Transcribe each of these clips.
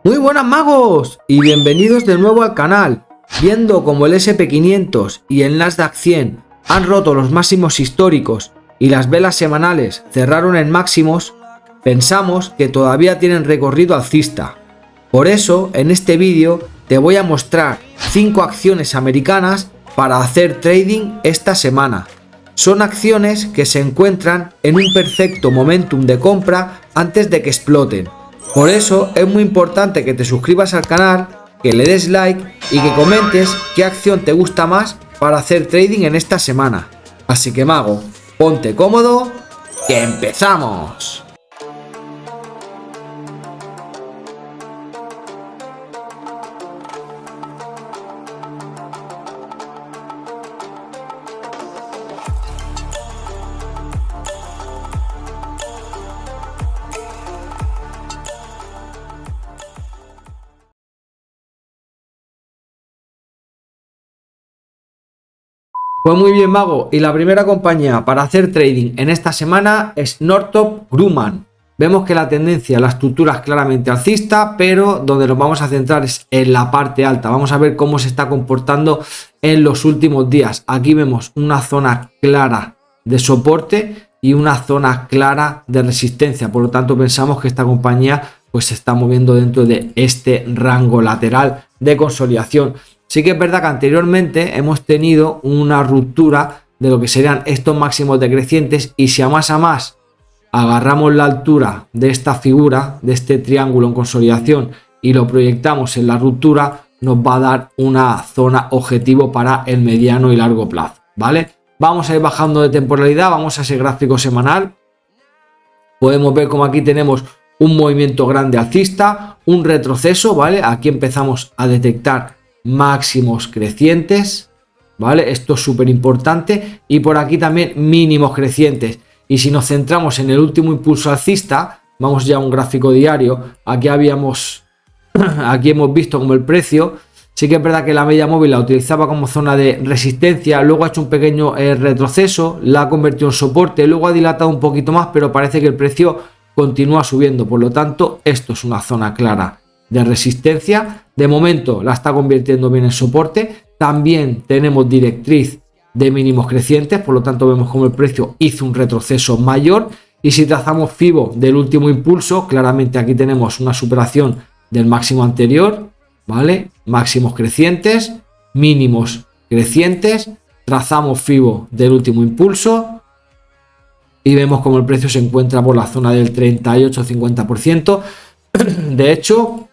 Muy buenas magos y bienvenidos de nuevo al canal. Viendo como el SP500 y el Nasdaq 100 han roto los máximos históricos y las velas semanales cerraron en máximos, pensamos que todavía tienen recorrido alcista. Por eso en este vídeo te voy a mostrar 5 acciones americanas para hacer trading esta semana. Son acciones que se encuentran en un perfecto momentum de compra antes de que exploten. Por eso es muy importante que te suscribas al canal, que le des like y que comentes qué acción te gusta más para hacer trading en esta semana. Así que mago, ponte cómodo, que empezamos. Pues muy bien mago, y la primera compañía para hacer trading en esta semana es Northrop Grumman. Vemos que la tendencia, la estructura es claramente alcista, pero donde nos vamos a centrar es en la parte alta. Vamos a ver cómo se está comportando en los últimos días. Aquí vemos una zona clara de soporte y una zona clara de resistencia. Por lo tanto pensamos que esta compañía pues se está moviendo dentro de este rango lateral de consolidación. Sí que es verdad que anteriormente hemos tenido una ruptura de lo que serían estos máximos decrecientes, y si a más agarramos la altura de esta figura, de este triángulo en consolidación, y lo proyectamos en la ruptura, nos va a dar una zona objetivo para el mediano y largo plazo, ¿vale? Vamos a ir bajando de temporalidad, vamos a ese gráfico semanal. Podemos ver como aquí tenemos un movimiento grande alcista, un retroceso, ¿vale? Aquí empezamos a detectar máximos crecientes, ¿vale? Esto es súper importante, y por aquí también mínimos crecientes. Y si nos centramos en el último impulso alcista, vamos ya a un gráfico diario. Aquí hemos visto como el precio, sí que es verdad que la media móvil la utilizaba como zona de resistencia, luego ha hecho un pequeño retroceso, la ha convertido en soporte, luego ha dilatado un poquito más, pero parece que el precio continúa subiendo. Por lo tanto, esto es una zona clara de resistencia. De momento la está convirtiendo bien en soporte. También tenemos directriz de mínimos crecientes, por lo tanto vemos como el precio hizo un retroceso mayor. Y si trazamos FIBO del último impulso, claramente aquí tenemos una superación del máximo anterior, ¿vale? Máximos crecientes, mínimos crecientes, trazamos FIBO del último impulso y vemos como el precio se encuentra por la zona del 38-50%. De hecho,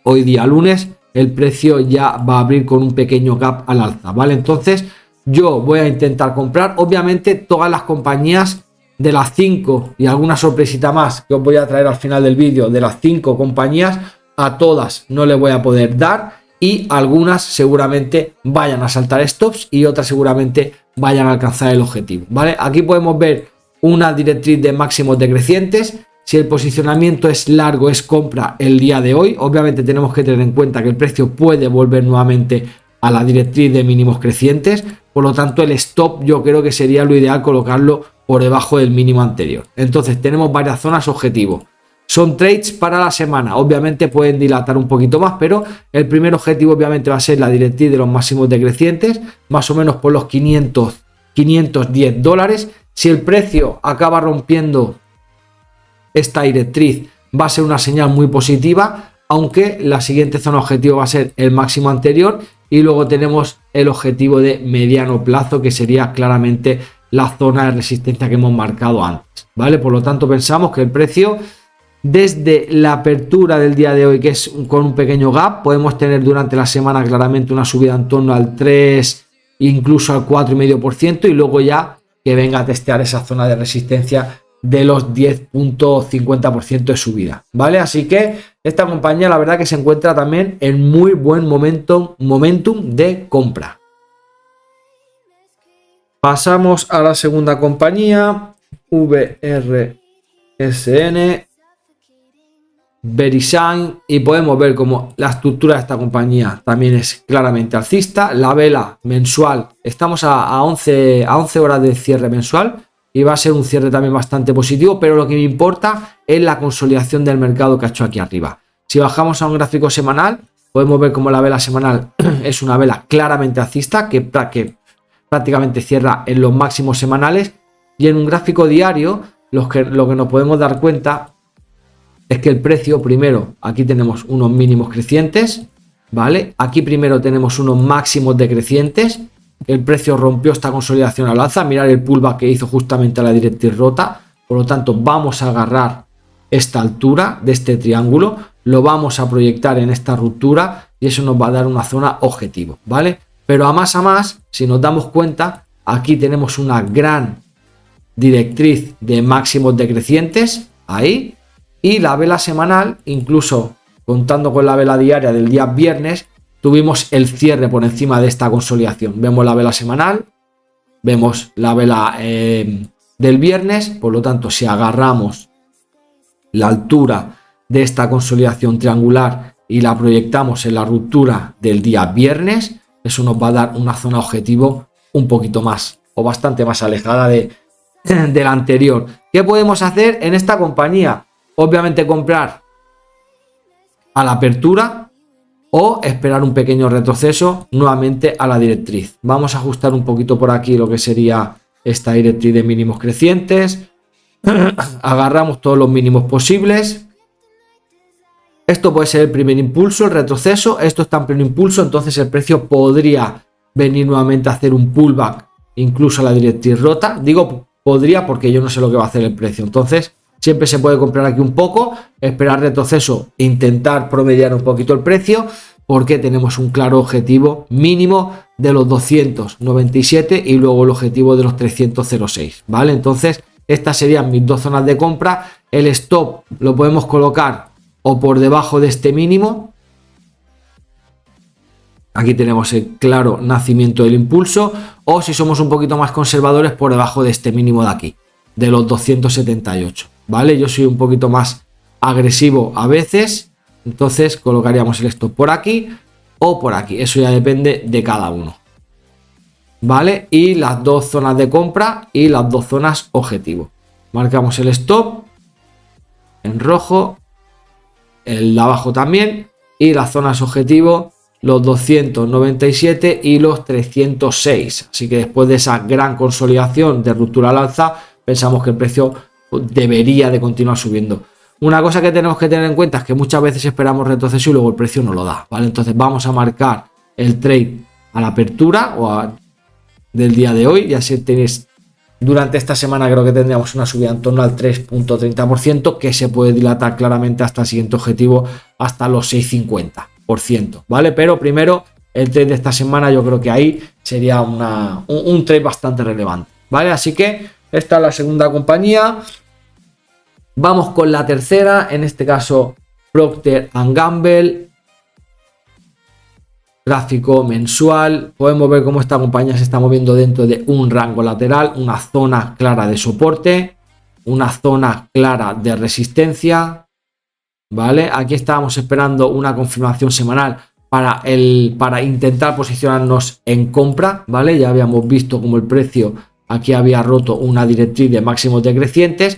hoy día lunes el precio ya va a abrir con un pequeño gap al alza, ¿vale? Entonces yo voy a intentar comprar, obviamente, todas las compañías de las 5 y alguna sorpresita más que os voy a traer al final del vídeo. De las 5 compañías, a todas no le voy a poder dar, y algunas seguramente vayan a saltar stops y otras seguramente vayan a alcanzar el objetivo, ¿vale? Aquí podemos ver una directriz de máximos decrecientes. Si el posicionamiento es largo, es compra el día de hoy. Obviamente tenemos que tener en cuenta que el precio puede volver nuevamente a la directriz de mínimos crecientes. Por lo tanto, el stop yo creo que sería lo ideal colocarlo por debajo del mínimo anterior. Entonces tenemos varias zonas objetivo. Son trades para la semana. Obviamente pueden dilatar un poquito más, pero el primer objetivo obviamente va a ser la directriz de los máximos decrecientes, más o menos por los 510 dólares. Si el precio acaba rompiendo esta directriz, va a ser una señal muy positiva, aunque la siguiente zona objetivo va a ser el máximo anterior, y luego tenemos el objetivo de mediano plazo, que sería claramente la zona de resistencia que hemos marcado antes, ¿vale? Por lo tanto pensamos que el precio, desde la apertura del día de hoy, que es con un pequeño gap, podemos tener durante la semana claramente una subida en torno al 3, incluso al 4,5%, y luego ya que venga a testear esa zona de resistencia de los 10,50% de subida, ¿vale? Así que esta compañía la verdad que se encuentra también en muy buen momentum de compra. Pasamos a la segunda compañía, VRSN, Verisign, y podemos ver como la estructura de esta compañía también es claramente alcista. La vela mensual, estamos a 11 horas de cierre mensual, y va a ser un cierre también bastante positivo, pero lo que me importa es la consolidación del mercado que ha hecho aquí arriba. Si bajamos a un gráfico semanal, podemos ver como la vela semanal es una vela claramente alcista que prácticamente cierra en los máximos semanales, y en un gráfico diario lo que nos podemos dar cuenta es que el precio, primero, aquí tenemos unos mínimos crecientes, ¿vale? Aquí primero tenemos unos máximos decrecientes, el precio rompió esta consolidación al alza, mirar el pullback que hizo justamente a la directriz rota, por lo tanto vamos a agarrar esta altura de este triángulo, lo vamos a proyectar en esta ruptura y eso nos va a dar una zona objetivo, ¿vale? Pero a más, si nos damos cuenta, aquí tenemos una gran directriz de máximos decrecientes, ahí, y la vela semanal, incluso contando con la vela diaria del día viernes, tuvimos el cierre por encima de esta consolidación. Vemos la vela semanal, vemos la vela del viernes, por lo tanto, si agarramos la altura de esta consolidación triangular y la proyectamos en la ruptura del día viernes, eso nos va a dar una zona objetivo un poquito más o bastante más alejada de la anterior. ¿Qué podemos hacer en esta compañía? Obviamente comprar a la apertura o esperar un pequeño retroceso nuevamente a la directriz. Vamos a ajustar un poquito por aquí lo que sería esta directriz de mínimos crecientes. Agarramos todos los mínimos posibles. Esto puede ser el primer impulso, el retroceso. Esto está en pleno impulso, entonces el precio podría venir nuevamente a hacer un pullback incluso a la directriz rota. Digo podría porque yo no sé lo que va a hacer el precio. Entonces siempre se puede comprar aquí un poco, esperar retroceso, intentar promediar un poquito el precio, porque tenemos un claro objetivo mínimo de los 297 y luego el objetivo de los 300.06, ¿vale? Entonces estas serían mis dos zonas de compra. El stop lo podemos colocar o por debajo de este mínimo. Aquí tenemos el claro nacimiento del impulso, o si somos un poquito más conservadores, por debajo de este mínimo de aquí, de los 278, ¿vale? Yo soy un poquito más agresivo a veces, entonces colocaríamos el stop por aquí o por aquí, eso ya depende de cada uno, ¿vale? Y las dos zonas de compra y las dos zonas objetivo. Marcamos el stop en rojo, el de abajo también, y las zonas objetivo los 297 y los 306. Así que después de esa gran consolidación de ruptura al alza, pensamos que el precio debería de continuar subiendo. Una cosa que tenemos que tener en cuenta es que muchas veces esperamos retroceso y luego el precio no lo da, ¿vale? Entonces vamos a marcar el trade a la apertura del día de hoy. Ya si tenéis, durante esta semana creo que tendríamos una subida en torno al 3.30%, que se puede dilatar claramente hasta el siguiente objetivo, hasta los 6,50%, ¿vale? Pero primero el trade de esta semana, yo creo que ahí sería un trade bastante relevante, ¿vale? Así que esta es la segunda compañía. Vamos con la tercera, en este caso Procter & Gamble. Gráfico mensual, podemos ver cómo esta compañía se está moviendo dentro de un rango lateral, una zona clara de soporte, una zona clara de resistencia, ¿vale? Aquí estábamos esperando una confirmación semanal para intentar posicionarnos en compra, ¿vale? Ya habíamos visto como el precio aquí había roto una directriz de máximos decrecientes,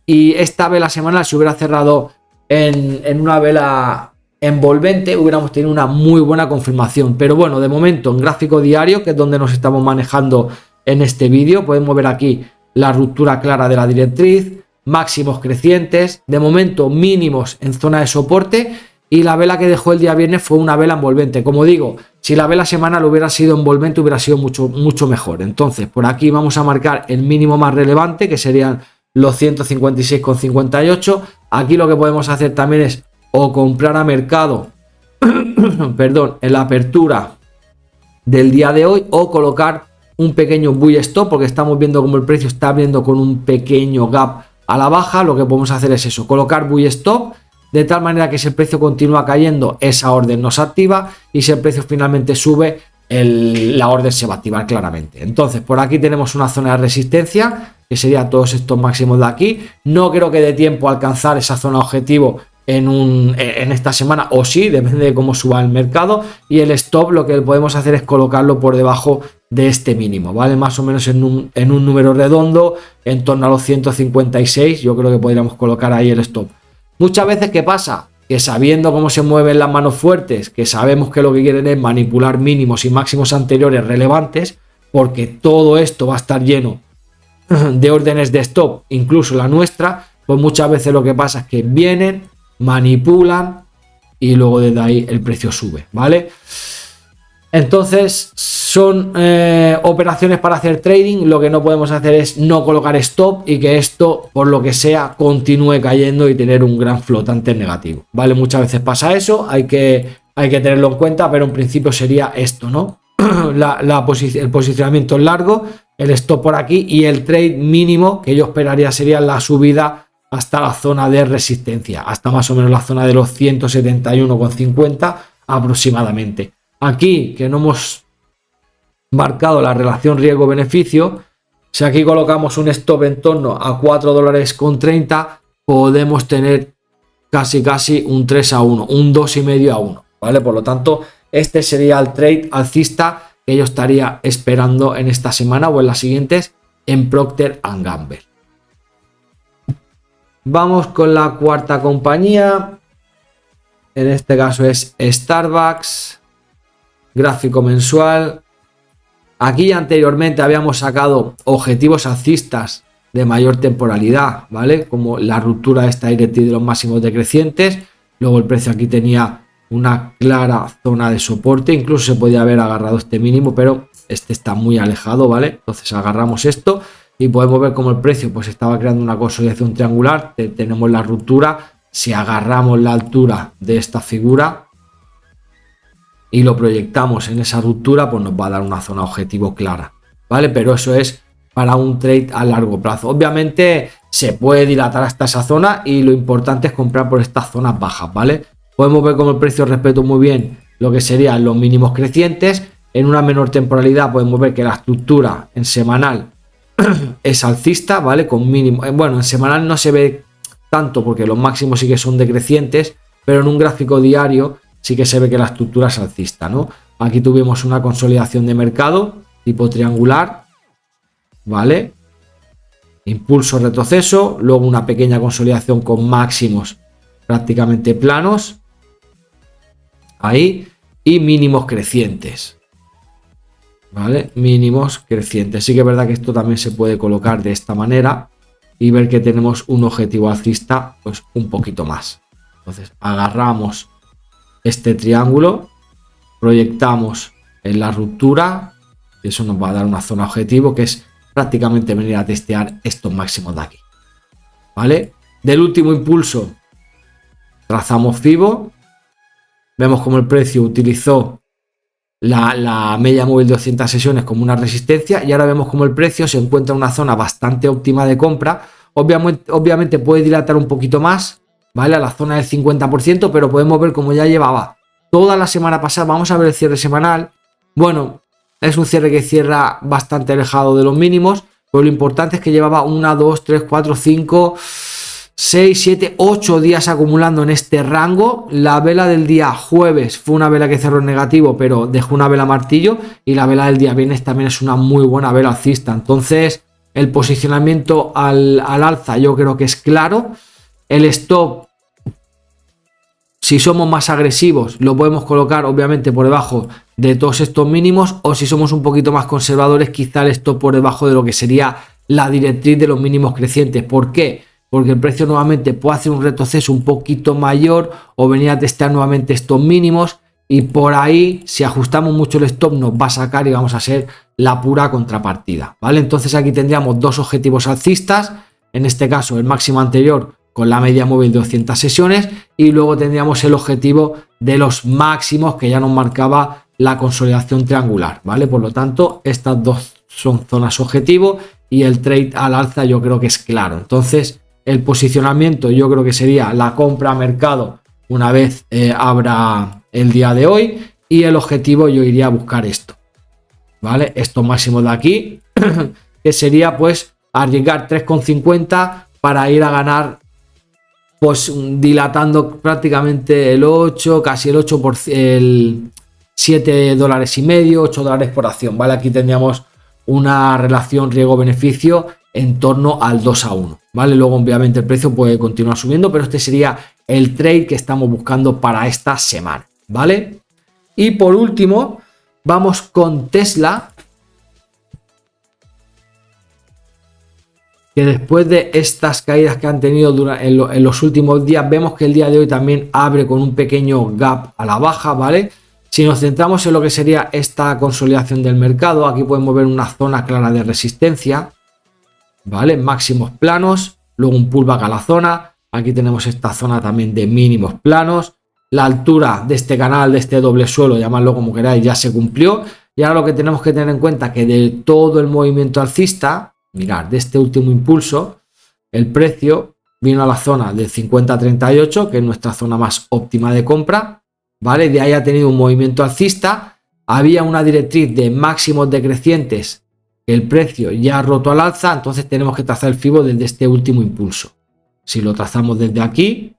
y esta vela semanal, si hubiera cerrado en una vela envolvente, hubiéramos tenido una muy buena confirmación. Pero bueno, de momento en gráfico diario, que es donde nos estamos manejando en este vídeo, podemos ver aquí la ruptura clara de la directriz, máximos crecientes, de momento mínimos en zona de soporte, y la vela que dejó el día viernes fue una vela envolvente. Como digo, si la vela semanal hubiera sido envolvente, hubiera sido mucho mejor. Entonces por aquí vamos a marcar el mínimo más relevante, que serían los 156,58. Aquí lo que podemos hacer también es o comprar a mercado perdón, en la apertura del día de hoy, o colocar un pequeño buy stop, porque estamos viendo como el precio está abriendo con un pequeño gap a la baja. Lo que podemos hacer es eso, colocar buy stop, de tal manera que si el precio continúa cayendo, esa orden no se activa, y si el precio finalmente sube, la orden se va a activar claramente. Entonces por aquí tenemos una zona de resistencia, que sería todos estos máximos de aquí. No creo que dé tiempo a alcanzar esa zona objetivo en esta semana, o sí, depende de cómo suba el mercado. Y el stop, lo que podemos hacer es colocarlo por debajo de este mínimo, ¿vale? Más o menos en un número redondo, en torno a los 156, yo creo que podríamos colocar ahí el stop. Muchas veces, ¿qué pasa? que sabiendo cómo se mueven las manos fuertes, que sabemos que lo que quieren es manipular mínimos y máximos anteriores relevantes, porque todo esto va a estar lleno de órdenes de stop, incluso la nuestra, pues muchas veces lo que pasa es que vienen, manipulan y luego desde ahí el precio sube, ¿vale? Entonces son operaciones para hacer trading. Lo que no podemos hacer es no colocar stop y que esto, por lo que sea, continúe cayendo y tener un gran flotante negativo, ¿vale? Muchas veces pasa eso, hay que tenerlo en cuenta, pero en principio sería esto, ¿no? El posicionamiento largo, el stop por aquí y el trade mínimo que yo esperaría sería la subida hasta la zona de resistencia, hasta más o menos la zona de los 171,50 aproximadamente. Aquí que no hemos marcado la relación riesgo-beneficio, si aquí colocamos un stop en torno a $4.30, podemos tener casi un 3-1, un 2,5-1, ¿vale? Por lo tanto, este sería el trade alcista que yo estaría esperando en esta semana o en las siguientes en Procter & Gamble. Vamos con la cuarta compañía. En este caso es Starbucks. Gráfico mensual. Aquí anteriormente habíamos sacado objetivos alcistas de mayor temporalidad, ¿vale? Como la ruptura de esta directriz de los máximos decrecientes. Luego el precio aquí tenía una clara zona de soporte, incluso se podía haber agarrado este mínimo, pero este está muy alejado, ¿vale? Entonces agarramos esto y podemos ver cómo el precio pues estaba creando una consolidación triangular. Tenemos la ruptura. Si agarramos la altura de esta figura y lo proyectamos en esa ruptura, pues nos va a dar una zona objetivo clara, ¿vale? Pero eso es para un trade a largo plazo. Obviamente se puede dilatar hasta esa zona y lo importante es comprar por estas zonas bajas, ¿vale? Podemos ver cómo el precio respeta muy bien lo que serían los mínimos crecientes. En una menor temporalidad podemos ver que la estructura en semanal es alcista, ¿vale? Con mínimo, bueno, en semanal no se ve tanto porque los máximos sí que son decrecientes, pero en un gráfico diario sí que se ve que la estructura es alcista, ¿no? Aquí tuvimos una consolidación de mercado tipo triangular, ¿vale? Impulso, retroceso, luego una pequeña consolidación con máximos prácticamente planos, ahí, y mínimos crecientes, ¿vale? Mínimos crecientes. Sí que es verdad que esto también se puede colocar de esta manera y ver que tenemos un objetivo alcista pues un poquito más. Entonces agarramos este triángulo, proyectamos en la ruptura, y eso nos va a dar una zona objetivo que es prácticamente venir a testear estos máximos de aquí, ¿vale? Del último impulso trazamos FIBO, vemos como el precio utilizó la media móvil de 200 sesiones como una resistencia y ahora vemos como el precio se encuentra en una zona bastante óptima de compra. Obviamente puede dilatar un poquito más, ¿vale? A la zona del 50%, pero podemos ver como ya llevaba toda la semana pasada. Vamos a ver el cierre semanal. Bueno, es un cierre que cierra bastante alejado de los mínimos, pero lo importante es que llevaba 1, 2, 3, 4, 5, 6, 7, 8 días acumulando en este rango. La vela del día jueves fue una vela que cerró en negativo, pero dejó una vela martillo, y la vela del día viernes también es una muy buena vela alcista. Entonces el posicionamiento al alza yo creo que es claro. El stop, si somos más agresivos, lo podemos colocar obviamente por debajo de todos estos mínimos, o si somos un poquito más conservadores, quizá el stop por debajo de lo que sería la directriz de los mínimos crecientes. ¿Por qué? Porque el precio nuevamente puede hacer un retroceso un poquito mayor o venir a testear nuevamente estos mínimos, y por ahí, si ajustamos mucho el stop, nos va a sacar y vamos a ser la pura contrapartida, ¿vale? Entonces aquí tendríamos dos objetivos alcistas, en este caso el máximo anterior con la media móvil de 200 sesiones, y luego tendríamos el objetivo de los máximos que ya nos marcaba la consolidación triangular, ¿vale? Por lo tanto, estas dos son zonas objetivo y el trade al alza yo creo que es claro. Entonces el posicionamiento yo creo que sería la compra a mercado una vez abra el día de hoy, y el objetivo yo iría a buscar esto, ¿vale? Estos máximos de aquí que sería pues arriesgar 3,50 para ir a ganar, pues dilatando prácticamente el 8, casi el 8%, el $7,5, $8 por acción, ¿vale? Aquí tendríamos una relación riesgo-beneficio en torno al 2-1, ¿vale? Luego obviamente el precio puede continuar subiendo, pero este sería el trade que estamos buscando para esta semana, ¿vale? Y por último, vamos con Tesla, que después de estas caídas que han tenido en los últimos días, vemos que el día de hoy también abre con un pequeño gap a la baja, ¿vale? Si nos centramos en lo que sería esta consolidación del mercado, aquí podemos ver una zona clara de resistencia, ¿vale? Máximos planos, luego un pullback a la zona, aquí tenemos esta zona también de mínimos planos, la altura de este canal, de este doble suelo, llamadlo como queráis, ya se cumplió, y ahora lo que tenemos que tener en cuenta es que de todo el movimiento alcista, mirad, de este último impulso, el precio vino a la zona del 50-38, que es nuestra zona más óptima de compra, ¿vale? De ahí ha tenido un movimiento alcista, había una directriz de máximos decrecientes, el precio ya ha roto al alza, entonces tenemos que trazar el FIBO desde este último impulso. Si lo trazamos desde aquí,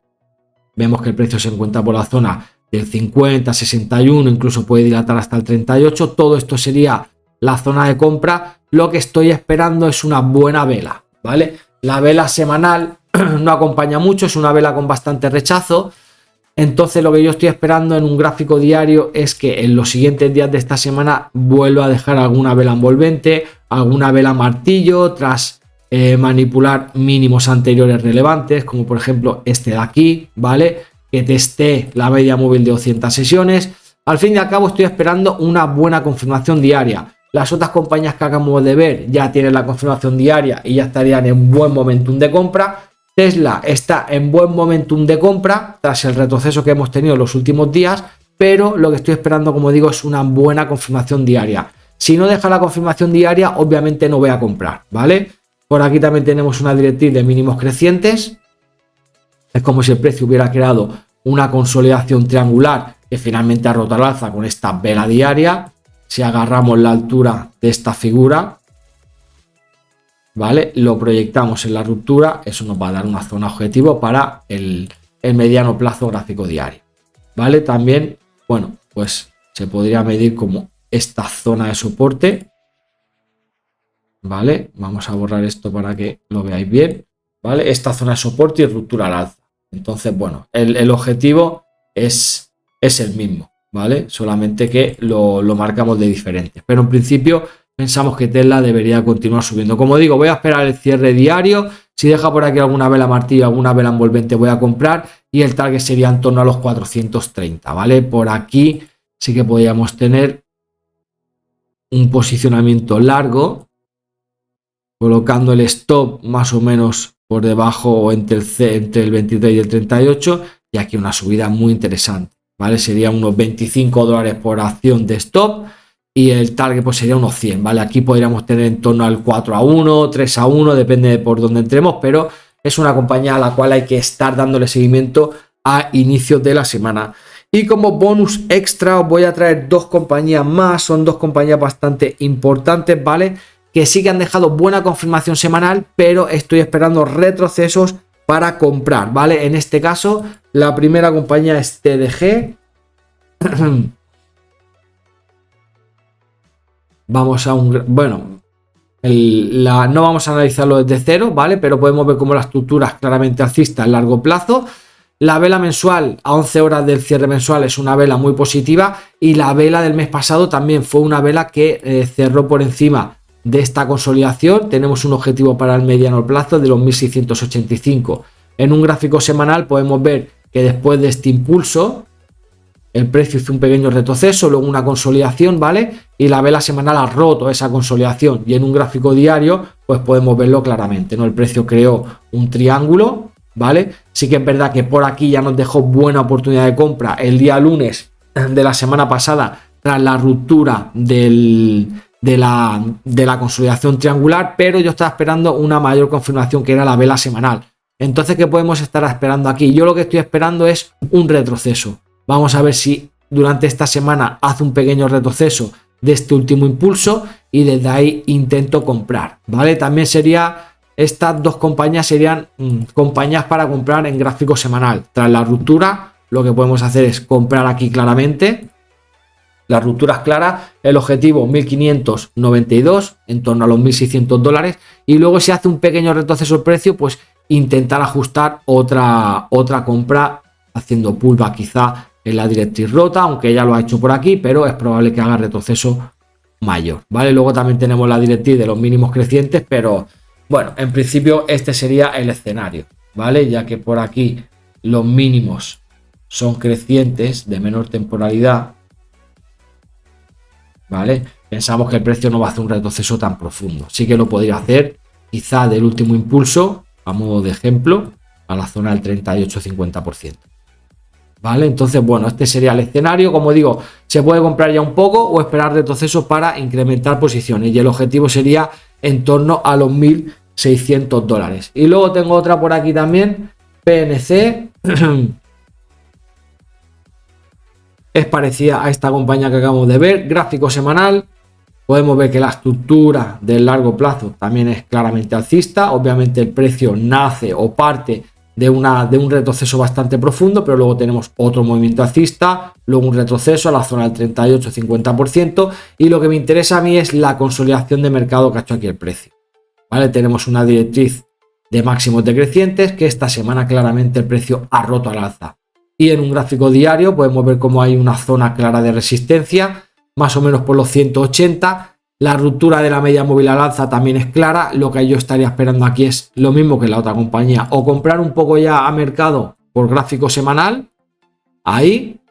vemos que el precio se encuentra por la zona del 50, 61, incluso puede dilatar hasta el 38, todo esto sería la zona de compra. Lo que estoy esperando es una buena vela, ¿vale? La vela semanal no acompaña mucho, es una vela con bastante rechazo. Entonces lo que yo estoy esperando en un gráfico diario es que en los siguientes días de esta semana vuelva a dejar alguna vela envolvente, alguna vela martillo, tras manipular mínimos anteriores relevantes, como por ejemplo este de aquí, ¿vale? Que testé la media móvil de 200 sesiones. Al fin y al cabo estoy esperando una buena confirmación diaria. Las otras compañías que acabamos de ver ya tienen la confirmación diaria y ya estarían en buen momentum de compra. Tesla está en buen momentum de compra tras el retroceso que hemos tenido en los últimos días, pero lo que estoy esperando, como digo, es una buena confirmación diaria. Si no deja la confirmación diaria, obviamente no voy a comprar, ¿vale? Por aquí también tenemos una directriz de mínimos crecientes. Es como si el precio hubiera creado una consolidación triangular que finalmente ha roto al alza con esta vela diaria. Si agarramos la altura de esta figura, ¿vale? Lo proyectamos en la ruptura, eso nos va a dar una zona objetivo para el mediano plazo gráfico diario, ¿vale? También, bueno, pues se podría medir como esta zona de soporte, ¿vale? Vamos a borrar esto para que lo veáis bien, ¿vale? Esta zona de soporte y ruptura al alza. Entonces, bueno, el objetivo es el mismo, ¿vale? Solamente que lo marcamos de diferente. Pero en principio pensamos que Tesla debería continuar subiendo. Como digo, voy a esperar el cierre diario. Si deja por aquí alguna vela martillo, alguna vela envolvente, voy a comprar. Y el target sería en torno a los 430, ¿vale? Por aquí sí que podríamos tener un posicionamiento largo, colocando el stop más o menos por debajo o entre el 23 y el 38. Y aquí una subida muy interesante, ¿vale? Sería unos $25 por acción de stop. Y el target pues sería unos 100, ¿vale? Aquí podríamos tener en torno al 4-1, 3-1, depende de por dónde entremos, pero es una compañía a la cual hay que estar dándole seguimiento a inicios de la semana. Y como bonus extra os voy a traer dos compañías más, son dos compañías bastante importantes, ¿vale? Que sí que han dejado buena confirmación semanal, pero estoy esperando retrocesos para comprar, ¿vale? En este caso, la primera compañía es TDG. Vamos a bueno, no vamos a analizarlo desde cero, ¿vale? Pero podemos ver cómo la estructura es claramente alcista a largo plazo. La vela mensual a 11 horas del cierre mensual es una vela muy positiva y la vela del mes pasado también fue una vela que cerró por encima de esta consolidación. Tenemos un objetivo para el mediano plazo de los 1685. En un gráfico semanal podemos ver que después de este impulso el precio hizo un pequeño retroceso, luego una consolidación, ¿vale? Y la vela semanal ha roto esa consolidación y en un gráfico diario pues podemos verlo claramente, ¿no? El precio creó un triángulo, ¿vale? Sí que es verdad que por aquí ya nos dejó buena oportunidad de compra el día lunes de la semana pasada tras la ruptura de la consolidación triangular, pero yo estaba esperando una mayor confirmación que era la vela semanal. Entonces, ¿qué podemos estar esperando aquí? Yo lo que estoy esperando es un retroceso. Vamos a ver si durante esta semana hace un pequeño retroceso de este último impulso y desde ahí intento comprar, ¿vale? También estas dos compañías serían compañías para comprar en gráfico semanal. Tras la ruptura, lo que podemos hacer es comprar aquí claramente, Las rupturas claras, el objetivo 1592, en torno a los 1600 dólares, y luego si hace un pequeño retroceso el precio, pues intentar ajustar otra compra haciendo pullback quizá en la directriz rota, aunque ya lo ha hecho por aquí, pero es probable que haga retroceso mayor, ¿vale? Luego también tenemos la directriz de los mínimos crecientes, pero bueno, en principio este sería el escenario, ¿vale? Ya que por aquí los mínimos son crecientes de menor temporalidad, ¿vale? Pensamos que el precio no va a hacer un retroceso tan profundo. Sí que lo podría hacer quizá del último impulso, a modo de ejemplo, a la zona del 38-50%. ¿Vale? Entonces, bueno, este sería el escenario. Como digo, se puede comprar ya un poco o esperar retrocesos para incrementar posiciones. Y el objetivo sería en torno a los 1600 dólares. Y luego tengo otra por aquí también, PNC. Es parecida a esta compañía que acabamos de ver. Gráfico semanal. Podemos ver que la estructura del largo plazo también es claramente alcista. Obviamente el precio nace o parte de un retroceso bastante profundo, pero luego tenemos otro movimiento alcista, luego un retroceso a la zona del 38-50%, y lo que me interesa a mí es la consolidación de mercado que ha hecho aquí el precio. ¿Vale? Tenemos una directriz de máximos decrecientes que esta semana claramente el precio ha roto al alza. Y en un gráfico diario podemos ver cómo hay una zona clara de resistencia, más o menos por los 180. La ruptura de la media móvil al alza también es clara. Lo que yo estaría esperando aquí es lo mismo que la otra compañía, o comprar un poco ya a mercado por gráfico semanal, ahí,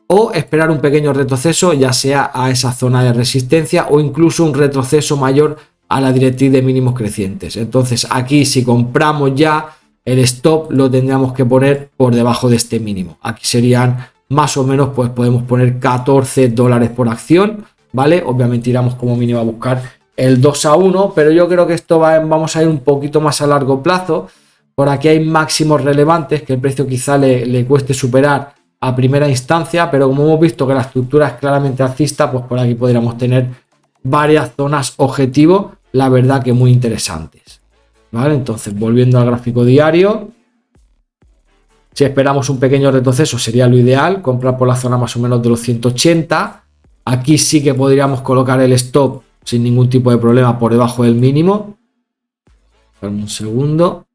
o esperar un pequeño retroceso, ya sea a esa zona de resistencia o incluso un retroceso mayor a la directriz de mínimos crecientes. Entonces aquí, si compramos ya, el stop lo tendríamos que poner por debajo de este mínimo. Aquí serían más o menos, pues podemos poner 14 dólares por acción, ¿vale? Obviamente iremos como mínimo a buscar el 2-1, pero yo creo que esto vamos a ir un poquito más a largo plazo. Por aquí hay máximos relevantes que el precio quizá le cueste superar a primera instancia, pero como hemos visto que la estructura es claramente alcista, pues por aquí podríamos tener varias zonas objetivo, la verdad que muy interesantes, ¿vale? Entonces, volviendo al gráfico diario, si esperamos un pequeño retroceso sería lo ideal, comprar por la zona más o menos de los 180. Aquí sí que podríamos colocar el stop sin ningún tipo de problema por debajo del mínimo. Un segundo.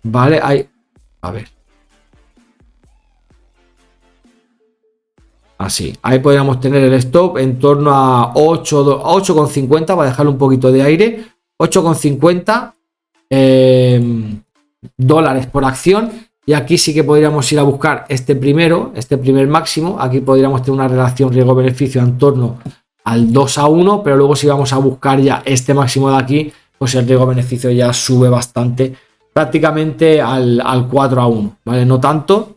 Vale, a ver. Así, ahí podríamos tener el stop en torno a 8,50 para dejarle un poquito de aire. 8,50 dólares por acción. Y aquí sí que podríamos ir a buscar este primer máximo. Aquí podríamos tener una relación riesgo-beneficio en torno al 2-1, pero luego si vamos a buscar ya este máximo de aquí, pues el riesgo-beneficio ya sube bastante, prácticamente al 4-1, ¿vale? No tanto,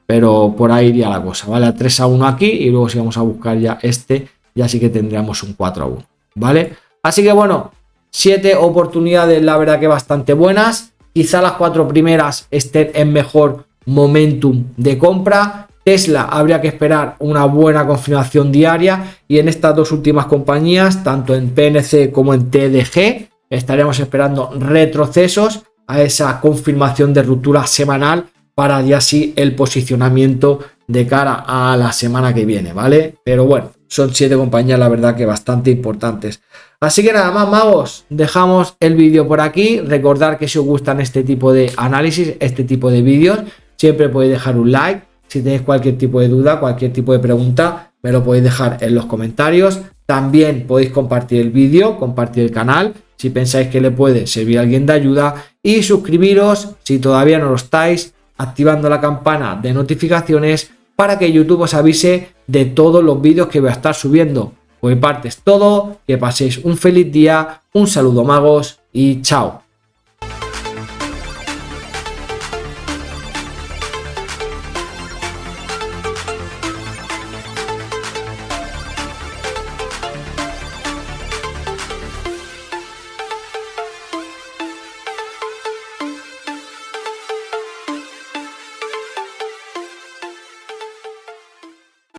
pero por ahí iría la cosa, ¿vale? A 3-1 aquí, y luego si vamos a buscar ya este, ya sí que tendríamos un 4-1, ¿vale? Así que bueno, 7 oportunidades, la verdad que bastante buenas. Quizá las 4 primeras estén en mejor momentum de compra. Tesla habría que esperar una buena confirmación diaria, y en estas dos últimas compañías, tanto en PNC como en TDG, estaríamos esperando retrocesos a esa confirmación de ruptura semanal para ya así el posicionamiento de cara a la semana que viene, ¿vale? Pero bueno, son 7 compañías, la verdad que bastante importantes. Así que nada más, magos, dejamos el vídeo por aquí. Recordad que si os gustan este tipo de análisis, este tipo de vídeos, siempre podéis dejar un like. Si tenéis cualquier tipo de duda, cualquier tipo de pregunta, me lo podéis dejar en los comentarios. También podéis compartir el vídeo, compartir el canal, si pensáis que le puede servir a alguien de ayuda. Y suscribiros, si todavía no lo estáis, activando la campana de notificaciones para que YouTube os avise de todos los vídeos que voy a estar subiendo. Por mi parte es todo, que paséis un feliz día, un saludo magos y chao.